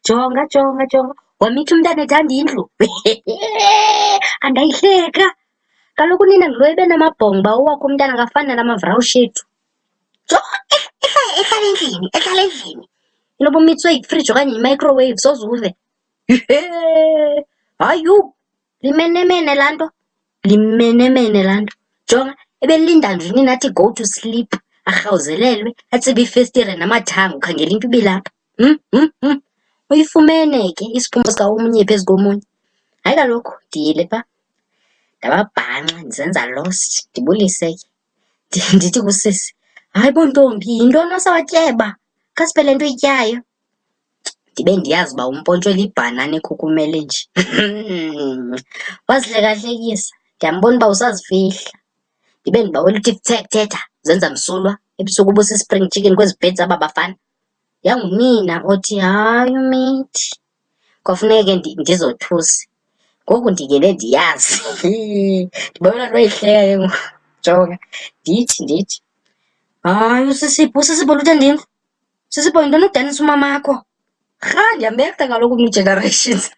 Jonga. Wamitha umntana ethanda indlu. Andayihleka. Kaloku nina ngilo benamabhongo uba owakho umntana angafani nala ethu. Ehlala endlini. Inoba umitswe yifriji okanye yi-microwave soze uve. Hayi, limenemene laa nto. Limenemene laa nto. Jonga, ebelilinda nje ninathi go to sleep, arhawuzelelwe, atsibe iifestire namathango ukhangela into ibilapha. Uyifumene ke isiphumo sikaomnye phezu komunye. Hayi kaloku ndiyile pha, ndababhanxa ndizenza lost, ndibulise ke. Ndithi kusisi, hayi bo ntombi, yintoni osawatyeba? Khasiphele nto uyityayo. Ndibe ndiyazi uba umpontshwe libhanana ekhukumele nje. Wazihlekahlekisa, ndiyambona uba usazifihla. Ndibe ndibawela uthi thetha, zenza msulwa, ebusuku ubusi-spring chicken kwezi bhedi zaba bafana. Yangunina othi, hayi umithi, kwafuneke ndizothusa. Ngoku ndikele ndiyazi. Ndibawela nto wayihleka ke ngoku. Jonga, ndithi, hayi usisipho luthanda indlu. Sisipho, yintoni udanisa umamakho? Rha, ndiyambetha kaloku New Generations.